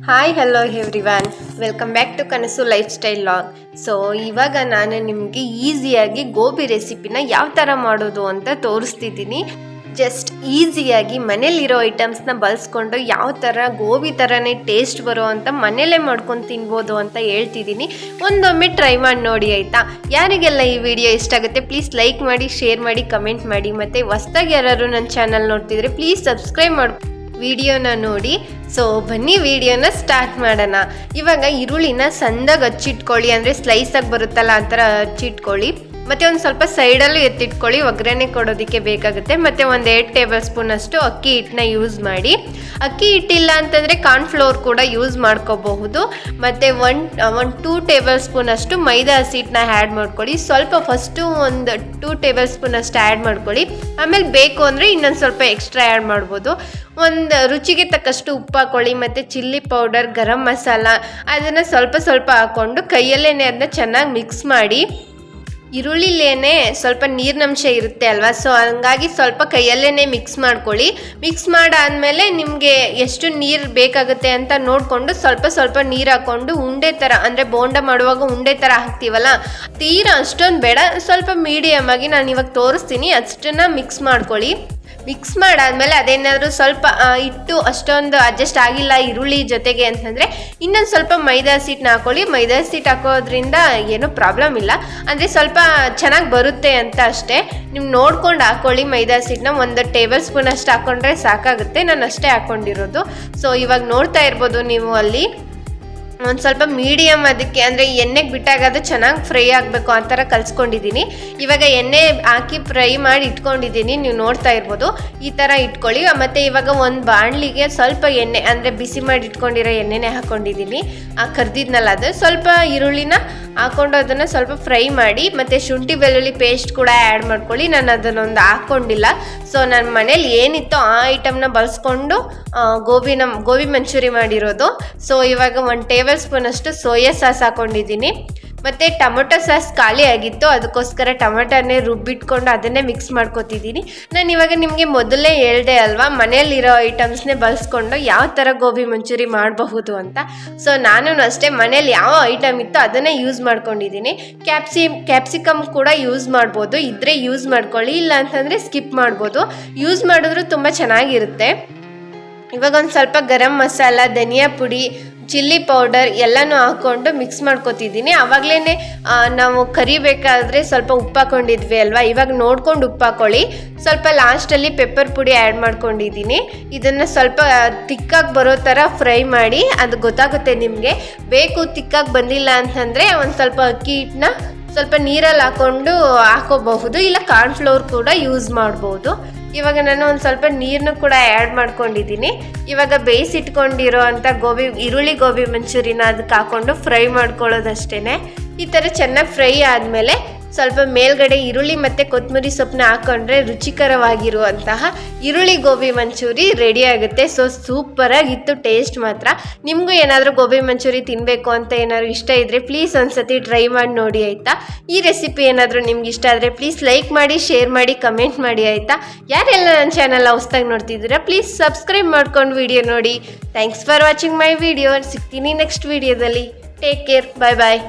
Hi hello everyone, welcome back to Kanasu lifestyle vlog. So ಇವಾಗ ನಾನು ನಿಮಗೆ ಈಸಿಯಾಗಿ ಗೋಬಿ ರೆಸಿಪಿನ ಯಾವ ಥರ ಮಾಡೋದು ಅಂತ ತೋರಿಸ್ತಿದ್ದೀನಿ. ಜಸ್ಟ್ ಈಸಿಯಾಗಿ ಮನೇಲಿರೋ ಐಟಮ್ಸ್ನ ಬಳಸ್ಕೊಂಡು ಯಾವ ಥರ ಗೋಬಿ ಥರನೇ ಟೇಸ್ಟ್ ಬರೋ ಅಂತ ಮನೇಲೇ ಮಾಡ್ಕೊಂಡು ತಿನ್ಬೋದು ಅಂತ ಹೇಳ್ತಿದ್ದೀನಿ. ಒಂದೊಮ್ಮೆ ಟ್ರೈ ಮಾಡಿ ನೋಡಿ ಆಯಿತಾ. ಯಾರಿಗೆಲ್ಲ ಈ ವಿಡಿಯೋ ಇಷ್ಟ ಆಗುತ್ತೆ ಪ್ಲೀಸ್ ಲೈಕ್ ಮಾಡಿ, ಶೇರ್ ಮಾಡಿ, ಕಮೆಂಟ್ ಮಾಡಿ. ಮತ್ತು ಹೊಸ್ದಾಗಿ ಯಾರು ನನ್ನ ಚಾನಲ್ ನೋಡ್ತಿದ್ರೆ ಪ್ಲೀಸ್ ಸಬ್ಸ್ಕ್ರೈಬ್ ಮಾಡಿ ವಿಡಿಯೋನ ನೋಡಿ. ಸೊ ಬನ್ನಿ ವಿಡಿಯೋನ ಸ್ಟಾರ್ಟ್ ಮಾಡೋಣ. ಇವಾಗ ಈರುಳ್ಳಿನ ಸಣ್ಣದಾಗಿ ಹಚ್ಚಿಟ್ಕೊಳ್ಳಿ, ಅಂದರೆ ಸ್ಲೈಸಾಗಿ ಬರುತ್ತಲ್ಲ ಆ ಥರ ಹಚ್ಚಿಟ್ಕೊಳ್ಳಿ. ಮತ್ತು ಒಂದು ಸ್ವಲ್ಪ ಸೈಡಲ್ಲೂ ಎತ್ತಿಟ್ಕೊಳ್ಳಿ, ಒಗ್ಗರಣೆ ಕೊಡೋದಕ್ಕೆ ಬೇಕಾಗುತ್ತೆ. ಮತ್ತು ಒಂದು 2 ಟೇಬಲ್ ಸ್ಪೂನ್ ಅಷ್ಟು ಅಕ್ಕಿ ಹಿಟ್ಟನ್ನ ಯೂಸ್ ಮಾಡಿ. ಅಕ್ಕಿ ಹಿಟ್ಟಿಲ್ಲ ಅಂತಂದರೆ ಕಾರ್ನ್ಫ್ಲೋರ್ ಕೂಡ ಯೂಸ್ ಮಾಡ್ಕೋಬಹುದು. ಮತ್ತು 2 ಟೇಬಲ್ ಸ್ಪೂನ್ ಅಷ್ಟು ಮೈದಾ ಹಸಿಟ್ಟನ್ನ ಆ್ಯಡ್ ಮಾಡ್ಕೊಳ್ಳಿ. ಸ್ವಲ್ಪ ಫಸ್ಟು ಒಂದು 2 ಟೇಬಲ್ ಸ್ಪೂನ್ ಅಷ್ಟು ಆ್ಯಡ್ ಮಾಡ್ಕೊಳ್ಳಿ. ಆಮೇಲೆ ಬೇಕು ಅಂದರೆ ಇನ್ನೊಂದು ಸ್ವಲ್ಪ ಎಕ್ಸ್ಟ್ರಾ ಆ್ಯಡ್ ಮಾಡ್ಬೋದು. ಒಂದು ರುಚಿಗೆ ತಕ್ಕಷ್ಟು ಉಪ್ಪು ಹಾಕ್ಕೊಳ್ಳಿ. ಮತ್ತು ಚಿಲ್ಲಿ ಪೌಡರ್, ಗರಂ ಮಸಾಲ ಅದನ್ನು ಸ್ವಲ್ಪ ಹಾಕ್ಕೊಂಡು ಕೈಯಲ್ಲೇ ಅದನ್ನ ಚೆನ್ನಾಗಿ ಮಿಕ್ಸ್ ಮಾಡಿ. ಈರುಳ್ಳಿಲೇನೆ ಸ್ವಲ್ಪ ನೀರಿನಂಶ ಇರುತ್ತೆ ಅಲ್ವಾ, ಸೊ ಹಂಗಾಗಿ ಸ್ವಲ್ಪ ಕೈಯಲ್ಲೇ ಮಿಕ್ಸ್ ಮಾಡ್ಕೊಳ್ಳಿ. ಮಿಕ್ಸ್ ಮಾಡಾದಮೇಲೆ ನಿಮಗೆ ಎಷ್ಟು ನೀರು ಬೇಕಾಗುತ್ತೆ ಅಂತ ನೋಡಿಕೊಂಡು ಸ್ವಲ್ಪ ನೀರು ಹಾಕ್ಕೊಂಡು ಉಂಡೆ ಥರ, ಅಂದರೆ ಬೋಂಡ ಮಾಡುವಾಗ ಉಂಡೆ ಥರ ಹಾಕ್ತೀವಲ್ಲ, ತೀರಾ ಅಷ್ಟೊಂದು ಬೇಡ, ಸ್ವಲ್ಪ ಮೀಡಿಯಮ್ ಆಗಿ ನಾನು ಇವಾಗ ತೋರಿಸ್ತೀನಿ ಅಷ್ಟನ್ನು ಮಿಕ್ಸ್ ಮಾಡ್ಕೊಳ್ಳಿ. ಮಿಕ್ಸ್ ಮಾಡಾದ್ಮೇಲೆ ಅದೇನಾದರೂ ಸ್ವಲ್ಪ ಇಟ್ಟು ಅಷ್ಟೊಂದು ಅಡ್ಜಸ್ಟ್ ಆಗಿಲ್ಲ ಈರುಳ್ಳಿ ಜೊತೆಗೆ ಅಂತಂದರೆ ಇನ್ನೊಂದು ಸ್ವಲ್ಪ ಮೈದಾ ಹಸಿಟ್ಟನ್ನ ಹಾಕ್ಕೊಳ್ಳಿ. ಮೈದಾ ಹಸಿಟ್ಟು ಹಾಕೋದ್ರಿಂದ ಏನೂ ಪ್ರಾಬ್ಲಮ್ ಇಲ್ಲ, ಅಂದರೆ ಸ್ವಲ್ಪ ಚೆನ್ನಾಗಿ ಬರುತ್ತೆ ಅಂತ ಅಷ್ಟೇ. ನೀವು ನೋಡ್ಕೊಂಡು ಹಾಕ್ಕೊಳ್ಳಿ. ಮೈದಾ ಹಸಿಟ್ಟನ್ನ 1 ಟೇಬಲ್ ಸ್ಪೂನ್ ಅಷ್ಟು ಹಾಕ್ಕೊಂಡ್ರೆ ಸಾಕಾಗುತ್ತೆ. ನಾನು ಅಷ್ಟೇ ಹಾಕ್ಕೊಂಡಿರೋದು. ಸೊ ಇವಾಗ ನೋಡ್ತಾ ಇರ್ಬೋದು ನೀವು ಅಲ್ಲಿ ಒಂದು ಸ್ವಲ್ಪ ಮೀಡಿಯಮ್, ಅದಕ್ಕೆ ಅಂದರೆ ಎಣ್ಣೆಗೆ ಬಿಟ್ಟಾಗ ಅದು ಚೆನ್ನಾಗಿ ಫ್ರೈ ಆಗಬೇಕು ಆ ಥರ ಕಲಿಸ್ಕೊಂಡಿದ್ದೀನಿ. ಇವಾಗ ಎಣ್ಣೆ ಹಾಕಿ ಫ್ರೈ ಮಾಡಿ ಇಟ್ಕೊಂಡಿದ್ದೀನಿ, ನೀವು ನೋಡ್ತಾ ಇರ್ಬೋದು. ಈ ಥರ ಇಟ್ಕೊಳ್ಳಿ. ಮತ್ತು ಇವಾಗ ಒಂದು ಬಾಣಲಿಗೆ ಸ್ವಲ್ಪ ಎಣ್ಣೆ, ಅಂದರೆ ಬಿಸಿ ಮಾಡಿ ಇಟ್ಕೊಂಡಿರೋ ಎಣ್ಣೆನೇ ಹಾಕ್ಕೊಂಡಿದ್ದೀನಿ. ಕರ್ದಿದ್ನಲ್ಲ ಅದು ಸ್ವಲ್ಪ ಈರುಳ್ಳಿನ ಹಾಕ್ಕೊಂಡು ಅದನ್ನು ಸ್ವಲ್ಪ ಫ್ರೈ ಮಾಡಿ. ಮತ್ತು ಶುಂಠಿ ಬೆಳ್ಳುಳ್ಳಿ ಪೇಸ್ಟ್ ಕೂಡ ಆ್ಯಡ್ ಮಾಡ್ಕೊಳ್ಳಿ. ನಾನು ಅದನ್ನೊಂದು ಹಾಕ್ಕೊಂಡಿಲ್ಲ. ಸೊ ನನ್ನ ಮನೇಲಿ ಏನಿತ್ತೋ ಆ ಐಟಮ್ನ ಬಳಸ್ಕೊಂಡು ಗೋಬಿ ಮಂಚೂರಿ ಮಾಡಿರೋದು. ಸೊ ಇವಾಗ 1 ಟೇಬಲ್ ಸ್ಪೂನ್ ಅಷ್ಟು ಸೋಯಾ ಸಾಸ್ ಹಾಕ್ಕೊಂಡಿದ್ದೀನಿ. ಮತ್ತು ಟೊಮೊಟೊ ಸಾಸ್ ಖಾಲಿ ಆಗಿತ್ತು, ಅದಕ್ಕೋಸ್ಕರ ಟೊಮೊಟೊನೇ ರುಬ್ಬಿಟ್ಕೊಂಡು ಅದನ್ನೇ ಮಿಕ್ಸ್ ಮಾಡ್ಕೊತಿದ್ದೀನಿ. ನಾನು ಇವಾಗ ನಿಮಗೆ ಮೊದಲೇ ಹೇಳ್ದೆ ಅಲ್ವಾ, ಮನೆಯಲ್ಲಿರೋ ಐಟಮ್ಸ್ನೇ ಬಳಸ್ಕೊಂಡು ಯಾವ ಥರ ಗೋಬಿ ಮಂಚೂರಿ ಮಾಡಬಹುದು ಅಂತ. ಸೊ ನಾನು ಅಷ್ಟೇ ಮನೇಲಿ ಯಾವ ಐಟಮ್ ಇತ್ತು ಅದನ್ನೇ ಯೂಸ್ ಮಾಡ್ಕೊಂಡಿದ್ದೀನಿ. ಕ್ಯಾಪ್ಸಿಕಮ್ ಕೂಡ ಯೂಸ್ ಮಾಡ್ಬೋದು, ಇದ್ದರೆ ಯೂಸ್ ಮಾಡ್ಕೊಳ್ಳಿ, ಇಲ್ಲ ಅಂತಂದರೆ ಸ್ಕಿಪ್ ಮಾಡ್ಬೋದು. ಯೂಸ್ ಮಾಡಿದ್ರೂ ತುಂಬ ಚೆನ್ನಾಗಿರುತ್ತೆ. ಇವಾಗ ಒಂದು ಸ್ವಲ್ಪ ಗರಂ ಮಸಾಲ, ಧನಿಯಾ ಪುಡಿ, ಚಿಲ್ಲಿ ಪೌಡರ್ ಎಲ್ಲನೂ ಹಾಕ್ಕೊಂಡು ಮಿಕ್ಸ್ ಮಾಡ್ಕೊತಿದ್ದೀನಿ. ಆವಾಗಲೇ ನಾವು ಕರಿಬೇಕಾದ್ರೆ ಸ್ವಲ್ಪ ಉಪ್ಪು ಹಾಕ್ಕೊಂಡಿದ್ವಿ ಅಲ್ವಾ, ಇವಾಗ ನೋಡ್ಕೊಂಡು ಉಪ್ಪು ಹಾಕ್ಕೊಳ್ಳಿ. ಸ್ವಲ್ಪ ಲಾಸ್ಟಲ್ಲಿ ಪೆಪ್ಪರ್ ಪುಡಿ ಆ್ಯಡ್ ಮಾಡ್ಕೊಂಡಿದ್ದೀನಿ. ಇದನ್ನು ಸ್ವಲ್ಪ ತಿಕ್ಕಾಗಿ ಬರೋ ಥರ ಫ್ರೈ ಮಾಡಿ, ಅದು ಗೊತ್ತಾಗುತ್ತೆ ನಿಮಗೆ. ಬೇಕು ತಿಕ್ಕಾಗಿ ಬಂದಿಲ್ಲ ಅಂತಂದರೆ ಒಂದು ಸ್ವಲ್ಪ ಅಕ್ಕಿ ಹಿಟ್ಟನ್ನ ಸ್ವಲ್ಪ ನೀರಲ್ಲಿ ಹಾಕೋಬಹುದು, ಇಲ್ಲ ಕಾರ್ನ್ಫ್ಲೋರ್ ಕೂಡ ಯೂಸ್ ಮಾಡ್ಬೋದು. ಇವಾಗ ನಾನು ಒಂದು ಸ್ವಲ್ಪ ನೀರನ್ನು ಕೂಡ ಆ್ಯಡ್ ಮಾಡ್ಕೊಂಡಿದ್ದೀನಿ. ಇವಾಗ ಬೇಯಿಸಿಟ್ಕೊಂಡಿರೋ ಅಂಥ ಈರುಳ್ಳಿ ಗೋಬಿ ಮಂಚೂರಿನ ಅದಕ್ಕೆ ಹಾಕ್ಕೊಂಡು ಫ್ರೈ ಮಾಡ್ಕೊಳ್ಳೋದಷ್ಟೇ. ಈ ಥರ ಚೆನ್ನಾಗಿ ಫ್ರೈ ಆದಮೇಲೆ ಸ್ವಲ್ಪ ಮೇಲ್ಗಡೆ ಈರುಳ್ಳಿ ಮತ್ತು ಕೊತ್ತಂಬರಿ ಸೊಪ್ಪನ್ನ ಹಾಕ್ಕೊಂಡ್ರೆ ರುಚಿಕರವಾಗಿರುವಂತಹ ಈರುಳ್ಳಿ ಗೋಬಿ ಮಂಚೂರಿ ರೆಡಿ ಆಗುತ್ತೆ. ಸೊ ಸೂಪರಾಗಿತ್ತು ಟೇಸ್ಟ್ ಮಾತ್ರ. ನಿಮಗೂ ಏನಾದರೂ ಗೋಬಿ ಮಂಚೂರಿ ತಿನ್ನಬೇಕು ಅಂತ ಏನಾದರೂ ಇಷ್ಟ ಇದ್ದರೆ ಪ್ಲೀಸ್ ಒಂದ್ಸತಿ ಟ್ರೈ ಮಾಡಿ ನೋಡಿ ಆಯಿತಾ. ಈ ರೆಸಿಪಿ ಏನಾದರೂ ನಿಮ್ಗೆ ಇಷ್ಟ ಆದರೆ ಪ್ಲೀಸ್ ಲೈಕ್ ಮಾಡಿ, ಶೇರ್ ಮಾಡಿ, ಕಮೆಂಟ್ ಮಾಡಿ ಆಯಿತಾ. ಯಾರೆಲ್ಲ ನನ್ನ ಚಾನಲ್ ಹೊಸ್ದಾಗಿ ನೋಡ್ತಿದ್ದೀರಾ ಪ್ಲೀಸ್ ಸಬ್ಸ್ಕ್ರೈಬ್ ಮಾಡ್ಕೊಂಡು ವಿಡಿಯೋ ನೋಡಿ. Thanks for watching my video. ಸಿಗ್ತೀನಿ ನೆಕ್ಸ್ಟ್ ವಿಡಿಯೋದಲ್ಲಿ. ಟೇಕ್ ಕೇರ್, ಬಾಯ್ ಬಾಯ್.